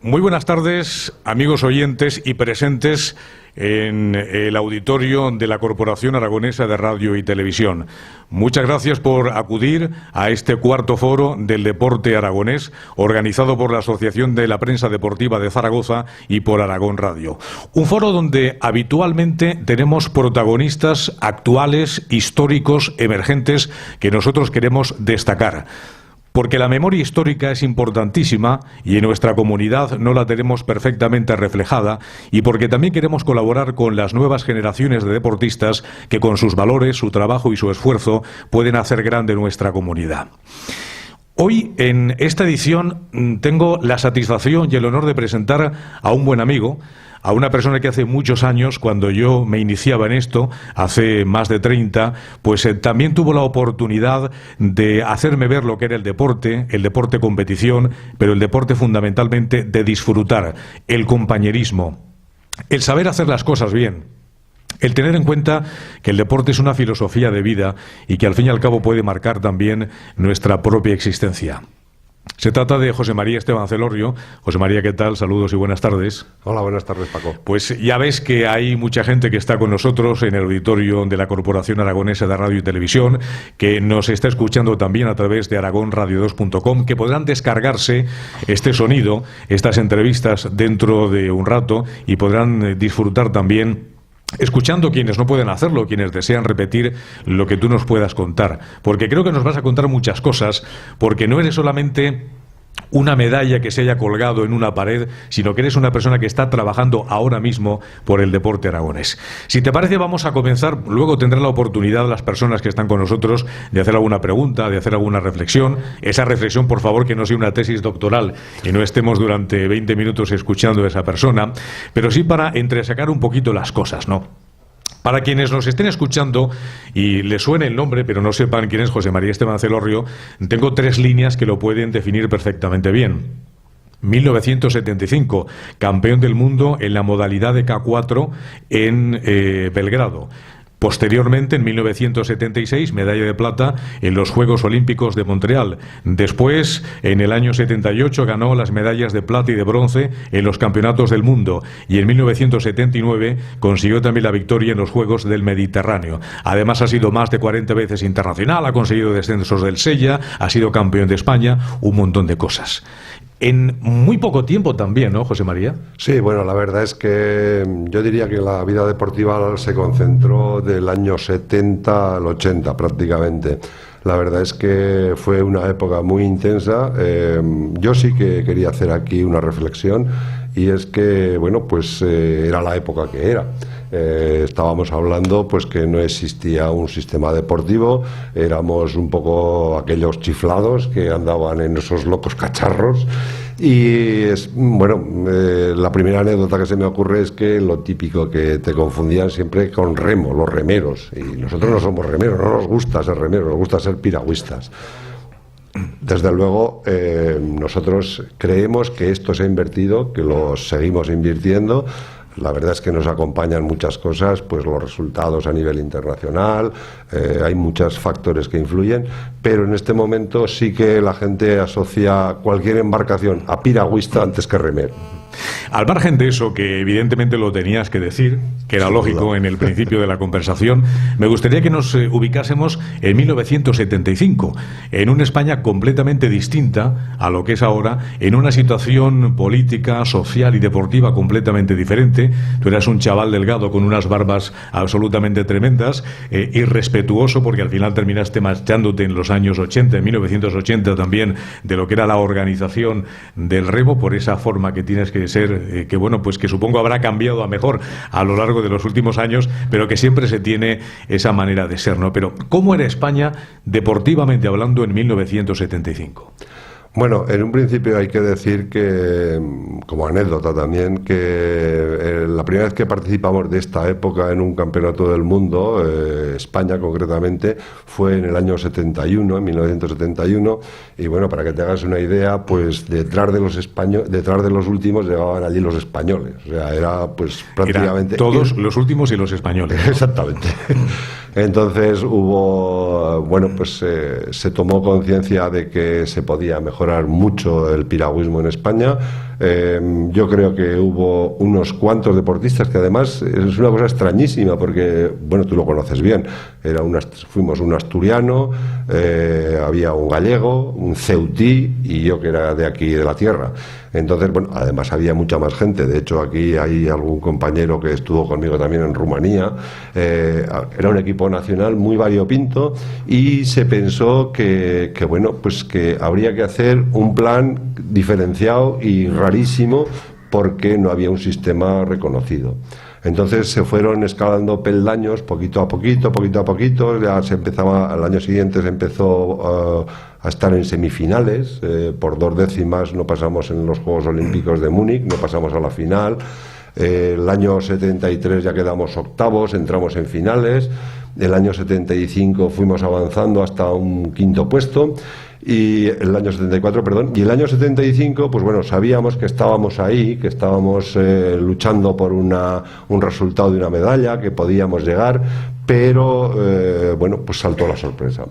Muy buenas tardes, amigos oyentes y presentes en el auditorio de la Corporación Aragonesa de Radio y Televisión. Muchas gracias por acudir a este cuarto foro del deporte aragonés, organizado por la Asociación de la Prensa Deportiva de Zaragoza y por Aragón Radio. Un foro donde habitualmente tenemos protagonistas actuales, históricos, emergentes, que nosotros queremos destacar. Porque la memoria histórica es importantísima y en nuestra comunidad no la tenemos perfectamente reflejada, y porque también queremos colaborar con las nuevas generaciones de deportistas que con sus valores, su trabajo y su esfuerzo pueden hacer grande nuestra comunidad. Hoy, en esta edición, tengo la satisfacción y el honor de presentar a un buen amigo, a una persona que hace muchos años, cuando yo me iniciaba en esto, hace más de 30, pues también tuvo la oportunidad de hacerme ver lo que era el deporte competición, pero el deporte fundamentalmente de disfrutar, el compañerismo, el saber hacer las cosas bien. El tener en cuenta que el deporte es una filosofía de vida y que al fin y al cabo puede marcar también nuestra propia existencia. Se trata de José María Esteban Celorrio. José María, ¿qué tal? Saludos y buenas tardes. Hola, buenas tardes, Paco. Pues ya ves que hay mucha gente que está con nosotros en el auditorio de la Corporación Aragonesa de Radio y Televisión, que nos está escuchando también a través de aragonradio2.com, que podrán descargarse este sonido, estas entrevistas dentro de un rato, y podrán disfrutar también escuchando quienes no pueden hacerlo, quienes desean repetir lo que tú nos puedas contar. Porque creo que nos vas a contar muchas cosas, porque no eres solamente una medalla que se haya colgado en una pared, sino que eres una persona que está trabajando ahora mismo por el deporte aragonés. Si te parece, vamos a comenzar. Luego tendrán la oportunidad las personas que están con nosotros de hacer alguna pregunta, de hacer alguna reflexión. Esa reflexión, por favor, que no sea una tesis doctoral y no estemos durante 20 minutos escuchando a esa persona, pero sí para entresacar un poquito las cosas, ¿no? Para quienes nos estén escuchando y les suene el nombre, pero no sepan quién es José María Esteban Celorrio, tengo 3 líneas que lo pueden definir perfectamente bien. 1975, campeón del mundo en la modalidad de K4 en Belgrado. Posteriormente, en 1976, medalla de plata en los Juegos Olímpicos de Montreal. Después, en el año 78, ganó las medallas de plata y de bronce en los Campeonatos del Mundo. Y en 1979 consiguió también la victoria en los Juegos del Mediterráneo. Además, ha sido más de 40 veces internacional, ha conseguido descensos del Sella, ha sido campeón de España, un montón de cosas. En muy poco tiempo también, ¿no, José María? Sí, bueno, la verdad es que yo diría que la vida deportiva se concentró del año 70 al 80 prácticamente. La verdad es que fue una época muy intensa. Yo sí que quería hacer aquí una reflexión, y es que, bueno, pues era la época que era. Estábamos hablando pues que no existía un sistema deportivo, éramos un poco aquellos chiflados que andaban en esos locos cacharros. Y la primera anécdota que se me ocurre es que lo típico, que te confundían siempre con remo, los remeros, y nosotros no somos remeros, no nos gusta ser remeros, nos gusta ser piragüistas. Desde luego, nosotros creemos que esto se ha invertido, que lo seguimos invirtiendo. La verdad es que nos acompañan muchas cosas, pues los resultados a nivel internacional, hay muchos factores que influyen, pero en este momento sí que la gente asocia cualquier embarcación a piragüista antes que remero. Al margen de eso, que evidentemente lo tenías que decir, que era lógico en el principio de la conversación, me gustaría que nos ubicásemos en 1975, en una España completamente distinta a lo que es ahora, en una situación política, social y deportiva completamente diferente. Tú eras un chaval delgado con unas barbas absolutamente tremendas, irrespetuoso, porque al final terminaste marchándote en los años 80, en 1980 también, de lo que era la organización del remo, por esa forma que tienes que ser, que bueno, pues que supongo habrá cambiado a mejor a lo largo de los últimos años, pero que siempre se tiene esa manera de ser, ¿no? Pero ¿cómo era España deportivamente hablando en 1975? Bueno, en un principio hay que decir que, como anécdota también, que la primera vez que participamos de esta época en un campeonato del mundo, España concretamente, fue en el año 71, en 1971, y bueno, para que te hagas una idea, pues detrás de los últimos llevaban allí los españoles, o sea, era pues prácticamente... Eran todos los últimos y los españoles, ¿no? Exactamente. Entonces pues se tomó conciencia de que se podía mejorar mucho el piragüismo en España. Yo creo que hubo unos cuantos deportistas que además es una cosa extrañísima porque, bueno, tú lo conoces bien, fuimos un asturiano, había un gallego, un ceutí y yo que era de aquí de la tierra. Entonces, bueno, además había mucha más gente. De hecho, aquí hay algún compañero que estuvo conmigo también en Rumanía. Era un equipo nacional muy variopinto y se pensó que habría que hacer un plan diferenciado y rarísimo porque no había un sistema reconocido. Entonces se fueron escalando peldaños poquito a poquito, ya al año siguiente se empezó a estar en semifinales, por 2 décimas no pasamos en los Juegos Olímpicos de Múnich, no pasamos a la final. El año 73 ya quedamos octavos, entramos en finales. El año 75 fuimos avanzando hasta un 5º puesto. Y el año 74, y el año 75, pues bueno, sabíamos que estábamos ahí, que estábamos luchando por un resultado de una medalla, que podíamos llegar, pero pues saltó la sorpresa.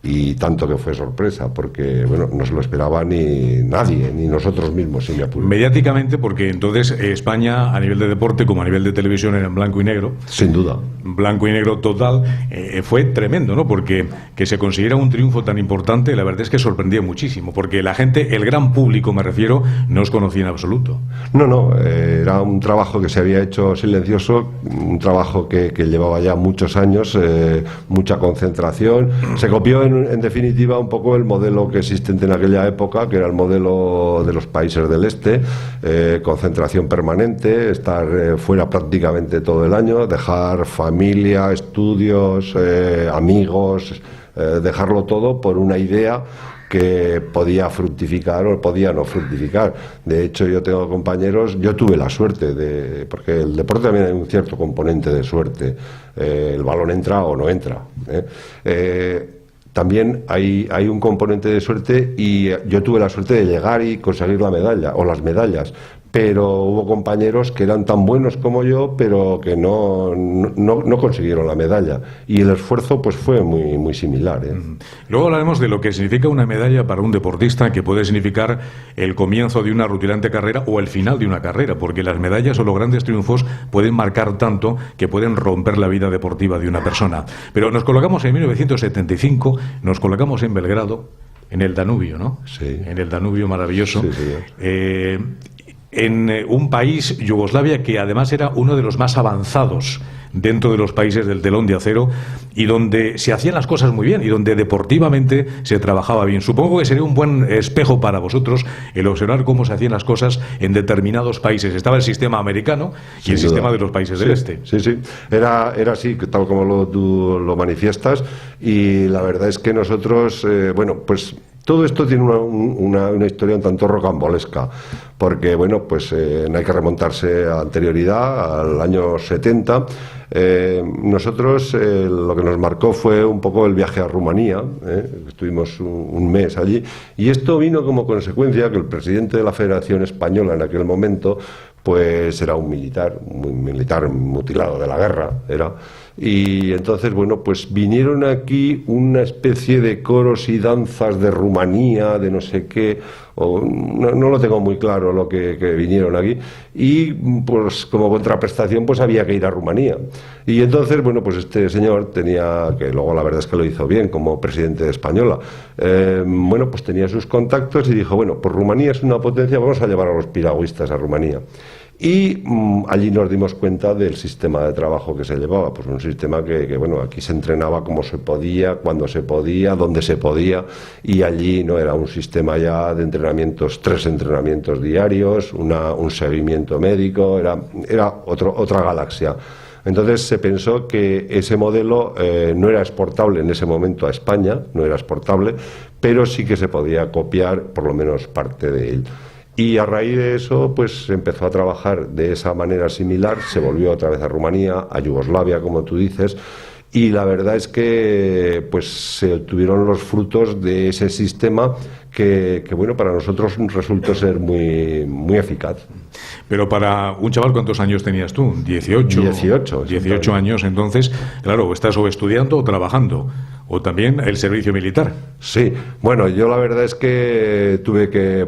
Y tanto que fue sorpresa, porque bueno, no se lo esperaba ni nadie, ni nosotros mismos, si me apuro. Mediáticamente, porque entonces España, a nivel de deporte como a nivel de televisión, era en blanco y negro. Sin duda. Blanco y negro total. Fue tremendo, ¿no? Porque que se consiguiera un triunfo tan importante, la verdad es que sorprendía muchísimo, porque la gente, el gran público me refiero, no os conocía en absoluto. No, era un trabajo que se había hecho silencioso, un trabajo que llevaba ya muchos años, mucha concentración. Se copió en definitiva un poco el modelo que existente en aquella época, que era el modelo de los países del este, concentración permanente, estar fuera prácticamente todo el año, dejar familia, estudios, amigos, dejarlo todo por una idea que podía fructificar o podía no fructificar. De hecho, yo tengo compañeros, yo tuve la suerte porque el deporte también hay un cierto componente de suerte, el balón entra o no entra, también hay un componente de suerte y yo tuve la suerte de llegar y conseguir la medalla o las medallas, pero hubo compañeros que eran tan buenos como yo pero que no consiguieron la medalla y el esfuerzo pues fue muy similar. Luego hablaremos de lo que significa una medalla para un deportista, que puede significar el comienzo de una rutilante carrera o el final de una carrera, porque las medallas o los grandes triunfos pueden marcar tanto que pueden romper la vida deportiva de una persona. Pero nos colocamos en 1975, nos colocamos en Belgrado, en el Danubio, ¿no? Sí. En el Danubio maravilloso. Sí, en un país, Yugoslavia, que además era uno de los más avanzados dentro de los países del telón de acero y donde se hacían las cosas muy bien y donde deportivamente se trabajaba bien. Supongo que sería un buen espejo para vosotros el observar cómo se hacían las cosas en determinados países. Estaba el sistema americano y el sistema de los países del este. Sí. Era así, tal como tú lo manifiestas, y la verdad es que nosotros, pues todo esto tiene una historia un tanto rocambolesca, porque no hay que remontarse a anterioridad, al año 70. Nosotros lo que nos marcó fue un poco el viaje a Rumanía, estuvimos un mes allí, y esto vino como consecuencia que el presidente de la Federación Española en aquel momento pues era un militar mutilado de la guerra, y entonces pues vinieron aquí una especie de coros y danzas de Rumanía, de no sé qué, no lo tengo muy claro lo que vinieron aquí, y pues como contraprestación pues había que ir a Rumanía. Y entonces pues este señor tenía, que luego la verdad es que lo hizo bien como presidente de Española, pues tenía sus contactos y dijo, pues Rumanía es una potencia, vamos a llevar a los piragüistas a Rumanía. Y allí nos dimos cuenta del sistema de trabajo que se llevaba, pues un sistema que aquí se entrenaba como se podía, cuando se podía, donde se podía, y allí no era un sistema ya de entrenamientos, 3 entrenamientos diarios, un seguimiento médico, era otra galaxia. Entonces se pensó que ese modelo no era exportable en ese momento a España, no era exportable, pero sí que se podía copiar por lo menos parte de él. Y a raíz de eso, pues se empezó a trabajar de esa manera similar, se volvió otra vez a Rumanía, a Yugoslavia, como tú dices, y la verdad es que pues se obtuvieron los frutos de ese sistema bueno, para nosotros resultó ser muy eficaz. Pero para un chaval, ¿cuántos años tenías tú? 18 años, entonces, claro, estás o estudiando o trabajando, o también el servicio militar. Sí, bueno, yo la verdad es que tuve que